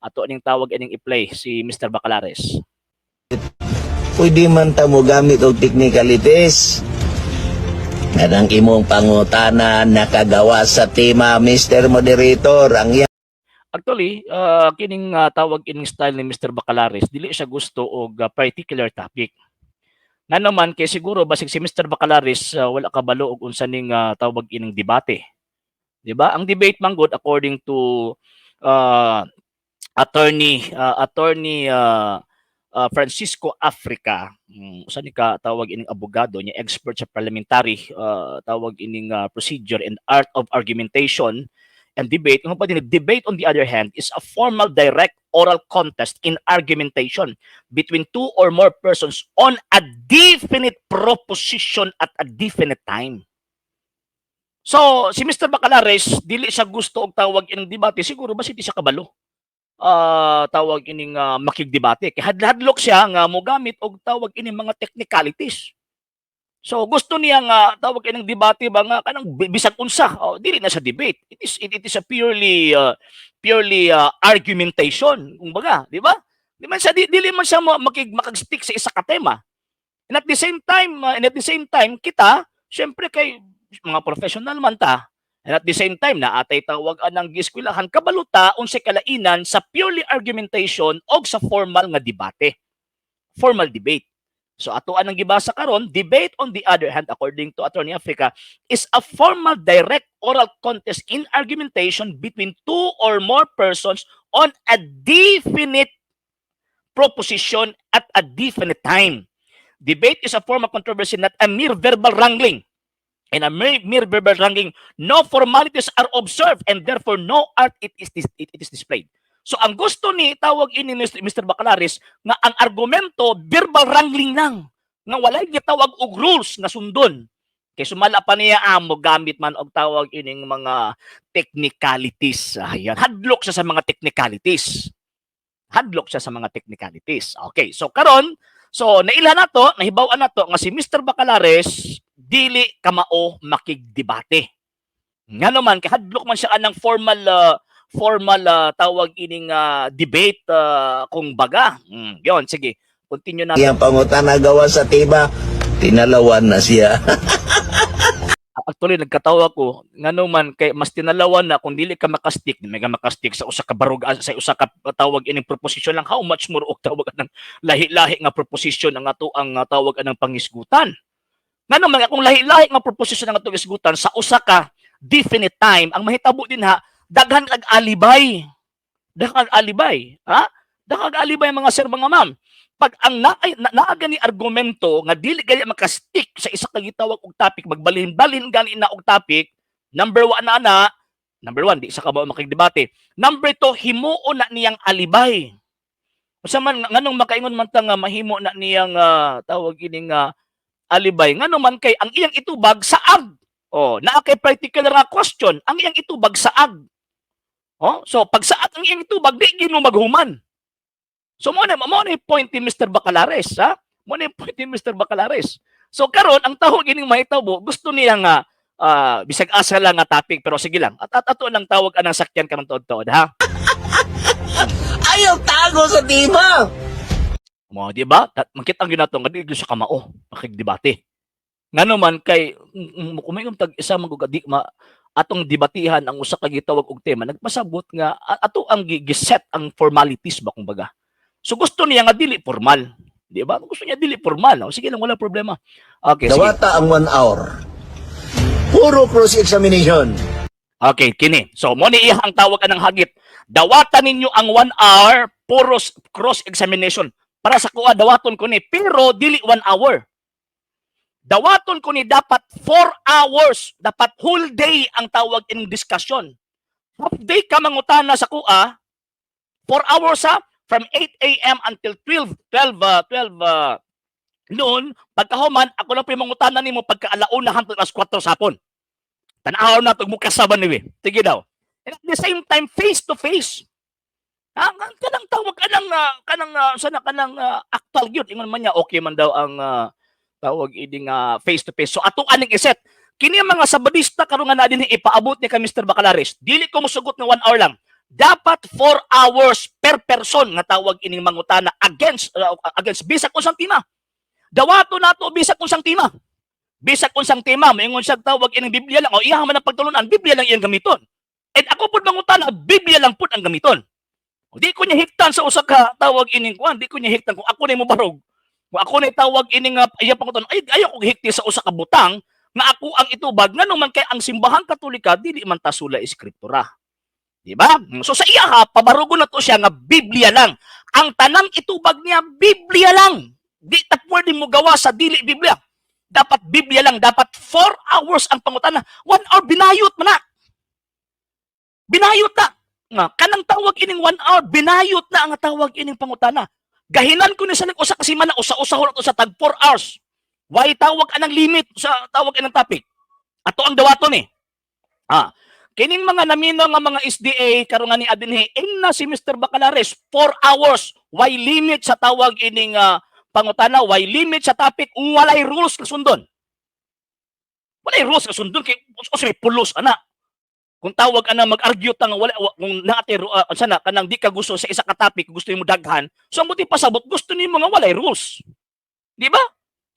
ato ning tawag ining i-play si Mr. Bacalares. Pwede man ta mo gamit og technicalities. Kanang imong pangutana nakagawa sa tema, Mr. Moderator. Ang Actually, kining tawag ining style ni Mr. Bacalares, dili siya gusto og particular topic. Nga naman kay siguro basig si Mr. Bacalares wala kabalo og unsa ning tawag ining debate. 'Di ba? Ang debate man good according to uh, attorney Francisco Africa, usa ni ka tawag ining abogado niya, expert sa parliamentary tawag ining procedure and art of argumentation and debate. Ang pa din debate on the other hand is a formal direct oral contest in argumentation between two or more persons on a definite proposition at a definite time. So si Mr. Bacalares dili siya gusto og tawag ining debate, siguro basi di siya kabalo tawag ining makigdebate kay hadlok siya nga mogamit og tawag ining mga technicalities. So gusto niya nga tawag ining debate ba nga kanang bisag unsa, dili na sa debate. It is a purely argumentation kumbaga, di ba? Dili man siya makag-stick sa isa ka tema. And at the same time kita syempre kay mga professional man ta. And at the same time, naatay tawagan ng giskwelahan kabaluta unsay kalainan sa purely argumentation o sa formal nga debate. Formal debate. So atoan ang gibasa karon, debate on the other hand according to Attorney Africa is a formal direct oral contest in argumentation between two or more persons on a definite proposition at a definite time. Debate is a form of controversy, not a mere verbal wrangling. In a mere verbal wrangling, no formalities are observed and therefore no art it is displayed. So ang gusto ni tawag ini Mr. Bacalares nga ang argumento verbal wrangling lang nga walay gitawag og rules nga sundon. Kay sumala pa niya mo gamit man og tawag ining mga technicalities. Ayan, hadlok siya sa mga technicalities. Okay, so karon, so nailhan nato, nahibaw-an nato nga si Mr. Bacalares dili kamao makigdebate. Nga naman kay hadlok man siya anang formal tawag ining debate kung baga. Yon, sige. Continue natin. iyang pangutana gawa sa tema, tinalawan na siya. Actually nagkatawa ko ngano man kay mas tinalawan na kung dili ka makastik, may ka makastik sa usa ka barug sa usa ka tawag ining proposition lang, how much more og tawag ng lahi-lahi nga proposition ang ato ang tawag anang pangisgutan. Ngano man kung lahi-lahi nga proposition ang atong isgutan sa usa ka definite time, ang mahitabo din ha, daghan kag alibay. Ha? Daghang alibay mga sir mga ma'am. Pag ang naaga ni argumento nga dili gani makastick sa isa ka gitawag og topic, magbalhin-balhin gani na og topic, number one di isa ka ba makigdebate. Number two, himuon na niyang alibay. Usa man nganong makaingon man ta nga mahimo na niyang tawag ining alibay, ngano man kay ang iyang itubag saag. Naa kay particular nga question, ang iyang itubag saag. So pag saag ang iyang itubag, di gino maghuman. So mo na point ni Mr. Bacalares, ha? Mo na point ni Mr. Bacalares. So karon ang tawag ining mahitabo, gusto niya nga bisag asa lang nga topic, pero sige lang. At ato lang tawag anang sakyan karon tuod-tuod, ha? Ayaw tago sa tema. Mo, di ba? Makita ang ginato nga dili siya kamao, makigdebate. Ngano man kay kumayong tag isa magugadi atong debatihan ang usa ka gitawag og tema, nagpasabot nga ato ang giset ang formalities ba kumbaga. So gusto niya nga dili formal, di ba? Gusto niya dili formal. Sige lang, wala problema. Okay, sige. Dawata ang 1 hour. Puro cross-examination. Okay, kini. So mo ni iya ang tawag anang hagit. Dawatan ninyo ang 1 hour puro cross-examination. Para sa kuha dawaton ko ni, pero dili 1 hour. Dawaton ko ni dapat 4 hours, dapat whole day ang tawag in discussion. Half day ka mangutana sa kuha, 4 hours ha, from 8 a.m. until 12 noon, pagkahuman, ako lang po yung mangutana nimo pagka-alauna hangtod alas 4 sa hapon. Tanaw na itong mukasaban niwi. Sige daw. And at the same time, face to face. Kanang tawag kanang actual yun. Ingon man niya, okay man daw ang tawag iding face to face. So ato aning iset. Kini mga sabadista karon nga na din ipaabot ni ka Mr. Bacalares. Dili ko mosugot nga 1 hour lang. dapat 4 hours per person nga tawag ining mangutana against bisag unsang tema. Dawato nato bisag unsang tema. Bisag unsang tema, moingon siya tawag ining Biblia lang o iya man ang pagtulunan, Biblia lang iyang gamiton. And ako pud mangutana, Biblia lang pud ang gamiton. Di ko niya hiktan sa usa ka tawag ining kuan, di ko niya hiktan kung ako ni mo barog. Kung ako ni tawag ining iya pangutan, ay ayaw ko hikti sa usa ka butang nga ako ang itubag ngano man kay ang simbahang Katolika dili man ta sula eskriptura. Di ba? So sa iya ha, pabarugo na to siya nga Biblia lang. Ang tanang itubag niya Biblia lang. Di ta pwede mo gawa sa dili Biblia. Dapat Biblia lang, dapat 4 hours ang pangutana. 1 hour binayot man na. Binayot na. Nga, kanang tawag ining 1 hour, binayot na ang tawag ining pangutana. Gahinan ko ni sa usa kasi man usa-usa ho to sa tag 4 hours. Why tawag anang limit sa tawag anang topic? Ato ang dawaton eh. Kining mga namino nga mga SDA karon nga ni adinhi na si Mr. Bacalares 4 hours. Why limit sa tawag ining pangutana? Why limit sa topic? Walay rules ka sundon. Walay rules ka sundon kay usay pulos ana. Kung tawag ana mag-argue tang wala kung naate sana kanang di ka gusto sa isa ka topic gusto nimo daghan so ang buti pasabot gusto nimo nga walay rules, di ba?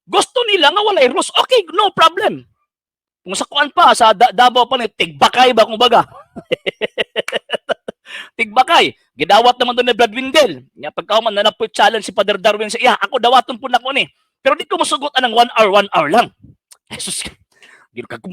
Gusto nila nga walay rules, okay, no problem. Kung sa kuan pa sa Davao pa ni tigbakay ba kumbaga. Tigbakay gidawat naman doon ni Brad Windel nya pagkauman na po challenge si Father Darwin sa iya ako dawaton po nako ni pero di ko masugot anang 1 hour lang. Jesus,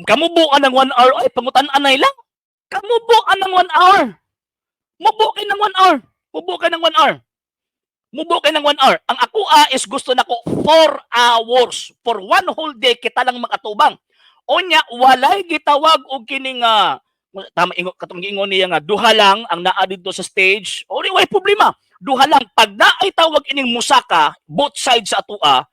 kamubuan ng 1 hour ay pangutan anay lang. Kamubuan ng 1 hour. Mubo kay ng 1 hour. Mubo kay ng 1 hour. Mubo kay ng 1 hour. Ang ako is gusto nako 4 hours. For 1 whole day kita lang makatubang. Onya walay gitawag og kining tama ingon katong giingon niya nga duha lang ang naa didto sa stage. O way problema. Duha lang pag naay tawag ining musaka both sides sa atua.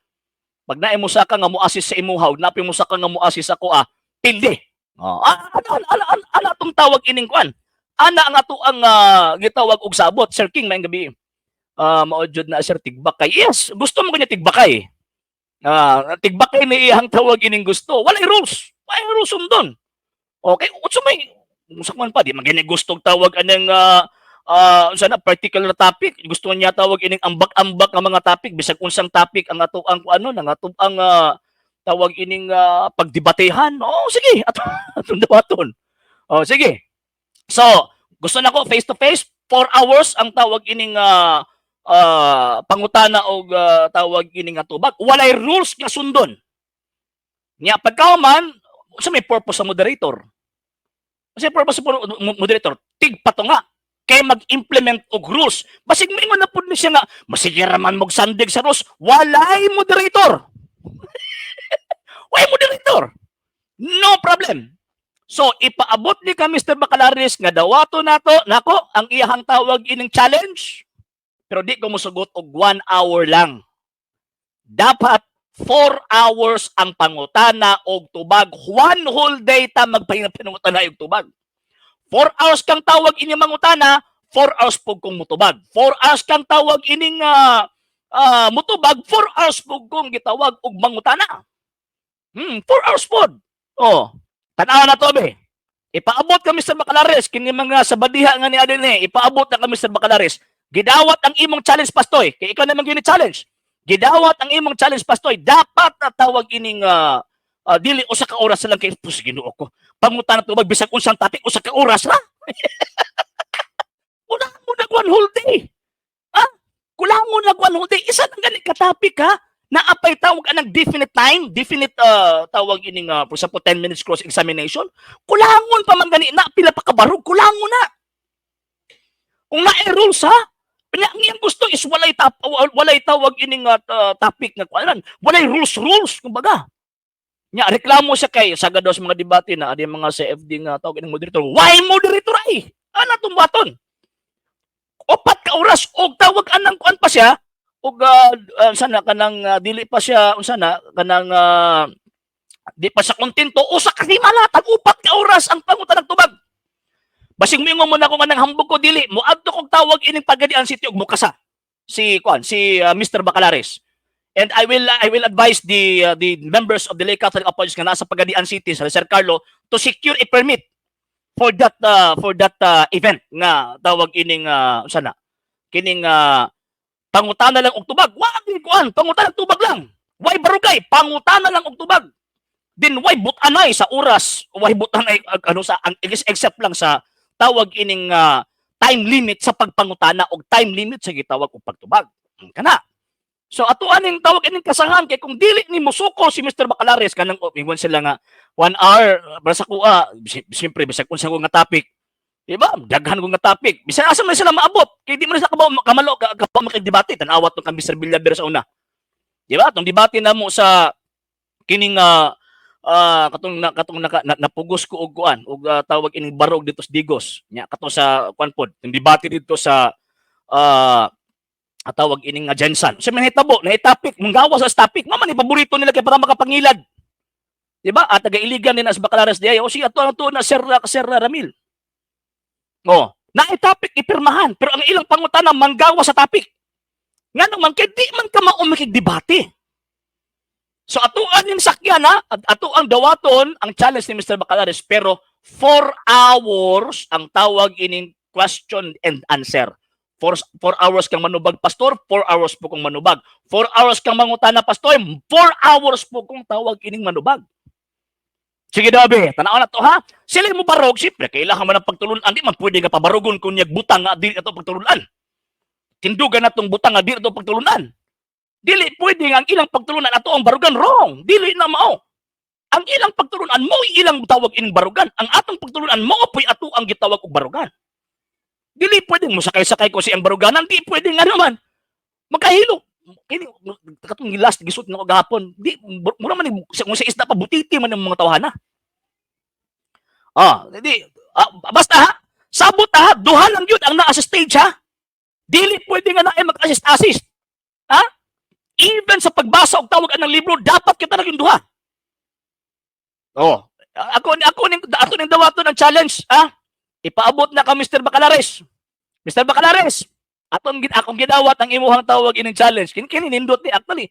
Pag naay musaka nga muasis sa imuhaw, napi musaka nga muasis sa kuha, pilde. Ana tong tawag ining kuan. Ana ang ato ang gitawag og sabot. Sir King maayong gabi. Maodyod na Sir Tigbakay. Yes, gusto mo kanya Tigbakay. Tigbakay ni iyang tawag ining gusto. Walay rules. Walay rules sundon. Okay, utso may musakman pa di magini gusto tawag anang sana particular topic. Gusto niya tawag ining ambak-ambak nga mga topic bisag unsang topic ang ato ang ano nang ato ang tawag ining pagdebatehan. Sige, atong dawaton. Sige. So, gusto nako face to face 4 hours ang tawag ining pangutana og tawag ining atubag. Walay rules nga sundon. Nya pagkauman sa may purpose sa moderator. Kasi purpose sa moderator, tigpato nga kay mag-implement og rules. Basig mo na pud ni siya nga masigira man mog sandig sa rules, walay moderator. Why moderator? No problem. So, ipaabot ni ka Mr. Bacalares nga dawato nato, nako, ang iyahang tawag ining challenge. Pero di ko musugot og 1 hour lang. Dapat 4 hours ang pangutana og tubag. 1 whole day ta magpangutana og tubag. 4 hours kang tawag ining mangutana, 4 hours pug kong mutubag. 4 hours kang tawag ining mutubag, 4 hours pug kong gitawag og mangutana. 4 hours pod. Tanawa na to be. Ipaabot ka Mr. Bacalares kini mga sabadiha nga ni adin ipaabot na ka Mr. Bacalares. Gidawat ang imong challenge pastoy. Kay ikaw naman gini challenge. Gidawat ang imong challenge pastoy. Dapat na tawag ining dili usa ka oras lang kay pus Ginoo ko. Pangutan to bisag unsang topic usa ka oras ra. Kulang mo nag 1 whole day. Kulang mo nag 1 whole day. Isa nang gani ka topic ha. Naapay tawag anang definite time, definite tawag ining for example 10 minutes cross examination. Kulangon pa man gani na pila pa kabarog, kulangon na. Kung na rules ha, ang iyang gusto is walay tawag ining topic nga kuanan. Walay rules kumbaga. Nya reklamo siya kay sagad daw sa mga debate na adi mga CFD nga tawag ining moderator. Why moderator ay? Ana tong baton? 4 ka oras og tawag anang kuan pa siya ug sana kanang dili pa siya unsana kanang di pa sa kontento usa ka himala tag 4 ka oras ang pangutan ng tubag. Basig mingon mo na ko kanang hambog ko dili mo adto kog tawag ining Pagadian City ug mukasa si Mr. Bacalares. And I will advise the members of the Lay Catholic Apostles nga nasa Pagadian City sa Sir Carlo to secure a permit for that event nga tawag ining unsa na kining pangutana lang og tubag. Wa gyud kuan, pangutana og tubag lang. Why barugay, pangutana lang og tubag. Din why butanay sa oras, why butanay ano sa ang except lang sa tawag ining time limit sa pagpangutana og time limit sa gitawag og pagtubag. Kana. So ato aning tawag ining kasahan kay kung dili ni musuko si Mr. Bacalares kanang ingon sila nga 1 hour para sa kuha, siyempre bisag unsa ko nga topic. Diba? Daghan ko nga topic. Bisan asa man sila maabot kay di man sila kamalo makigdebate tan-awat tong Mr. Villaver sa una. Diba? Tong debate na mo sa kining katong napugos ko og kuan og tawag ining barog dito sa Digos nya kato sa kuan pod yung debate dito sa tawag ining Jensen sa mahitabo na topic manggawa sa topic mama ni paborito nila kay para makapangilad di ba at taga-iligan din as Bacalares diay o si ato na Sir Ramil na topic ipirmahan pero ang ilang pangutana manggawa sa topic nga naman kay di man ka mao makigdebate. So ato aning sakyan ato ang dawaton ang challenge ni Mr. Bacalares pero 4 hours ang tawag ining question and answer. 4 hours kang manubag pastor, 4 hours po kong manubag. 4 hours kang mangutana pastor, 4 hours po kong tawag ining manubag. Sige dabi, tanaw na to ha. Sila mo barog, siyempre kailangan man ng pagtulunan, di man pwede nga pabarugon kung niyag butang nga di ato pagtulunan. Tindugan na tong butang nga di ato pagtulunan. Dili pwede nga ang ilang pagtulunan ato ang barugan wrong. Dili na mao. Ang ilang pagtulunan mo ilang tawag ining barugan. Ang atong pagtulunan mo po'y ato ang gitawag og barugan. Dili pwede mo sakay-sakay ko si ang baruganan, di pwede nga naman. Magkahilo. Kini katong last gisut nako gahapon. Di mura man kung sa isda pa butiti man ang mga tawhana. Basta ha. Sabot ha, duha lang yun ang naa sa stage ha. Dili pwede nga naay mag-assist. Ha? Even sa pagbasa og tawag ng libro, dapat kita naging duha. Ako ning dawaton ang challenge, ha? Ipaabot na ka Mr. Bacalares. Mr. Bacalares, akong gidawat ang imuhang tawag ining challenge. Kini nindot ni actually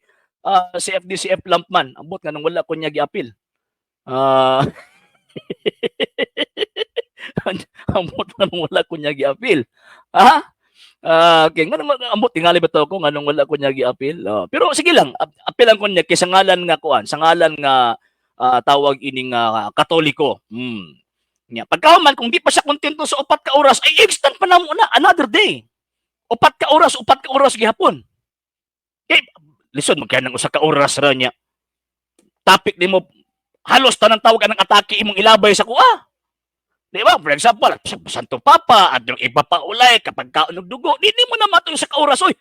CFDCF Lampman. Ambot nga nang wala ko niya giapil. Ambot nga nang wala ko niya giapil. Ha? Okay, nga ambot tingali ba to ko nganong wala ko niya gi-appeal. Pero sige lang, appealan ko niya kay sa ngalan nga kuan, sa ngalan nga tawag ining Katoliko. Nya pagkahuman kung di pa siya kontento sa 4 ka oras ay extend pa namo na another day. 4 ka oras gihapon. Okay, listen magkaya nang 1 ka oras ra niya. Topic nimo halos tanang tawag ang atake imong ilabay sa kuha. Di ba? For example, Santo Papa at yung iba pa ulay kapag kaunog dugo, di mo na matulog sa kauras, oy.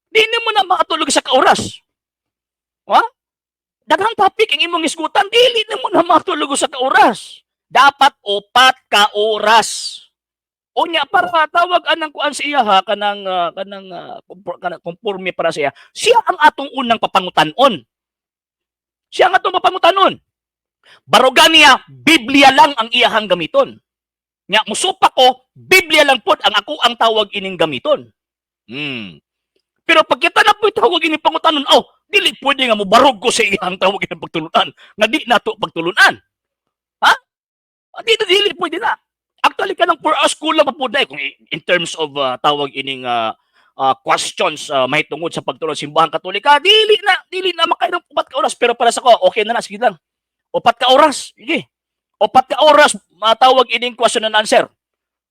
Di mo na matulog sa kauras. Ha? Daghang topic ang imong isgutan, dili mo na matulog sa kauras. Dapat 4 ka oras. Unya para tawag anang kuan siya ha kanang conforme para siya. Siya ang atong unang papangutanon. Siya ang atong papangutanon. Barugan niya, Biblia lang ang iyahang gamiton. Nya musupa ko, Biblia lang pod ang ako ang tawag ining gamiton. Pero pag kita na po'y tawag ining pangutanon, dili pwede nga mo barog ko sa iyang tawag ining pagtulunan. Nga di nato pagtulunan. Ha? Dili pwede na. Actually, kanang 4 hours school lang mapuday kung in terms of tawag ining questions may tungod sa pagtulong simbahan Katolika, dili na makailang 4 ka oras. Pero para sa ko, okay na sige lang. 4 ka oras. Sige. 4 ka oras matawag ining question and answer.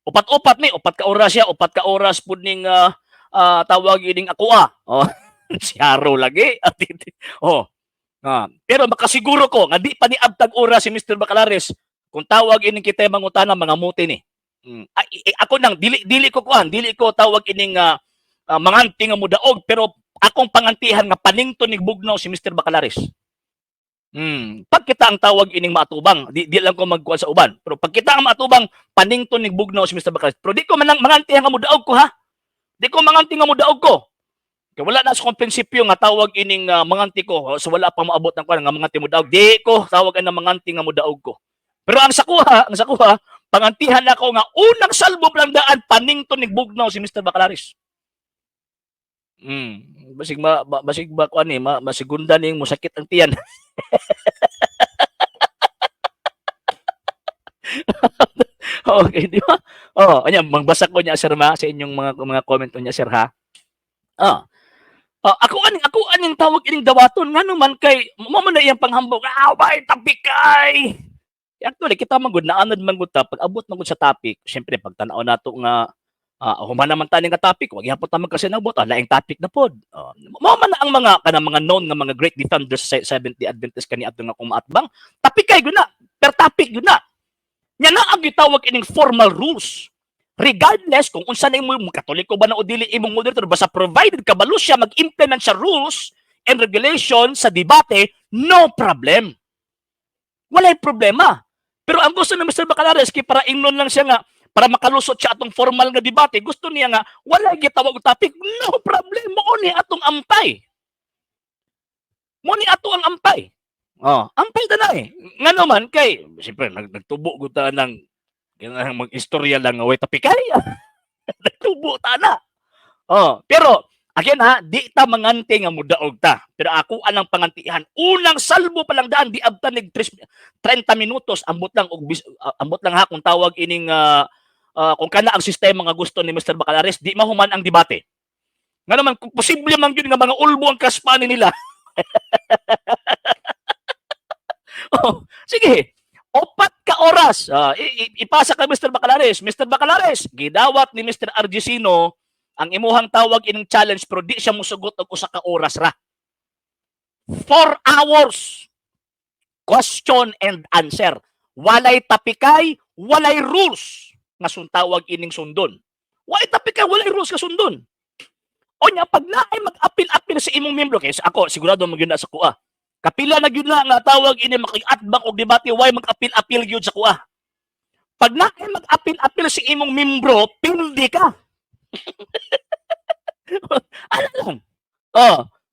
4 ni, 4 ka oras siya, 4 ka oras pud ning tawag ining akoa. Siyaro lagi. Pero makasiguro ko nga di pa ni abtag oras si Mr. Bacalares kung tawag ining kita mangutana mga muti ni. Ako nang dili ko tawag ining manganti nga mudaog pero akong pangantihan nga panington ni bugnaw si Mr. Bacalares. Pag kita ang tawag ining matubang, di lang ko magkuha sa uban. Pero pag kita ang matubang, panington ni bugnaw si Mr. Bacalares. Pero di ko manganti nga mudaog ko ha. Di ko manganti nga mudaog ko. Kaya wala na sa kong prinsipyo nga tawag ining manganti ko. So wala pa maabot ng kuha nga manganti mudaog. Di ko tawag ang manganti nga mudaog ko. Pero ang sakuha, pangantihan ako nga unang salbo lang daan panington ni bugnaw si Mr. Bacalares. Basig ba kuan ni masigunda ning musakit ang tiyan. Okay, di ba? Anya magbasa ko niya sir sa inyong mga comment niya sir ha. Ah. Ako aning tawag ining dawaton ngano man kay mo man na iyang panghambog, bay tapikay. Actually kita man gud naanad man gud ta pag abot man gud sa topic, syempre pag tan-aw nato nga human naman tani nga topic, wag gyapon ta magkasinabot, laing topic na pod. Mao man na ang mga kanang mga known nga mga great defenders sa Seventh-day Adventist kaniadto nga kumaatbang, tapikay gud na, per topic gud na. Nya naa ang gitawag ining formal rules. Regardless kung unsa na imo Katoliko ba na o dili imong moderator, basta provided kabalo siya mag-implement sa rules and regulations sa debate, no problem. Walay problema. Pero ang gusto ni Mr. Bacalares kay para ingnon lang siya nga para makalusot siya atong formal nga debate, gusto niya nga walay gitawag og topic, no problem. Mo ni atong ampay. Mo ni ato ang ampay. Ampay ta na eh. Ngano man kay siyempre nagtubo gud ta ng mag-istorya lang nga way tapikay. Nagtubo ta na. Pero again ha, di ta mangante nga mudaog ta. Pero ako anang pangantihan, unang salbo pa lang daan di abta nig 30 minutos ambot lang ha kung tawag ining kung kana ang sistema nga gusto ni Mr. Bacalares, di mahuman ang debate. Nga naman kung posible man gyud nga mga ulbo ang kaspani nila. Sige. 4 ka oras. Ipasa ka Mr. Bacalares. Mr. Bacalares, gidawat ni Mr. Argesino ang imuhang tawag ining challenge pero di siya musugot og usa ka oras ra. 4 hours. Question and answer. Walay tapikay, walay rules nga suntawag ining sundon. Walay tapikay, walay rules nga sundon. O nya pag naay mag-apil-apil sa imong membro kay ako sigurado magyud na sa kuha. Kapila na gyud na nga tawag ini makiatbang og debate way mag-apil-apil gyud sa kuha. Pag naay mag-apil-apil si imong membro, pildi ka. Ano lang?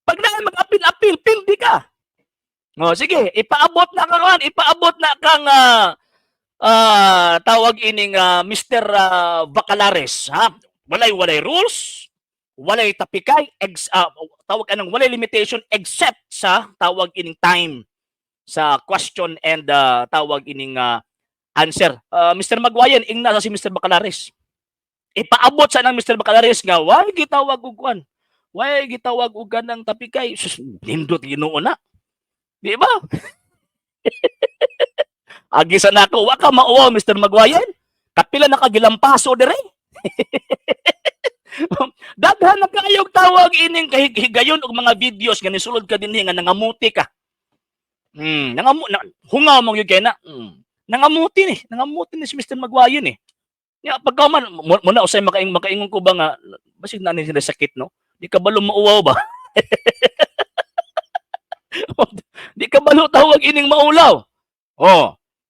Pag naay mag-apil-apil, pildi ka. Sige, ipaabot na kang tawag ining Mr. Bacalares, ha? Walay rules, walay tapikay, tawag anong walay limitation except sa tawag ining time sa question and tawag ining answer. Mr. Magwayan, ingna sa si Mr. Bacalares. Ipaabot sa nang Mr. Bacalares nga why gitawag og kuan? Why gitawag og ganang tapikay? Sus, nindot Ginoo na. Di ba? Agi sa nako, wa ka mauwaw Mr. Magwayan. Kapila na kagilampaso dire. Daghan na kayog tawag ining kahigayon og mga videos nga nisulod ka dinhi nga nangamuti ka. Hungaw mo gyud kay na. Nangamuti ni si Mr. Magwayan eh. Ya pagkaman mo na usay makaingon ko ba nga basig na ni sila sakit no. Di ka balo mauwaw ba? Di ka balo tawag ining maulaw.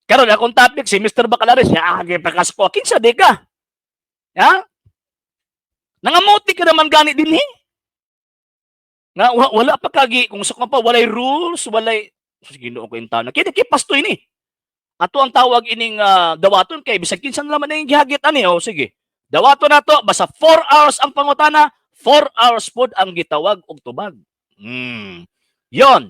Karon akong topic si Mr. Bacalares, agi pakasko kinsa di ka? Ya? Nangamuti ka naman gani dinhi. Nga wala pa kagi kung sa pa walay rules, walay Ginoo ko intaw. Kini pastoy ni. Ato ang tawag ining dawaton kay bisag kinsa naman na yung gihagit ani sige. Dawaton nato basta 4 hours ang pangutana, 4 hours pod ang gitawag og tubag. Yon.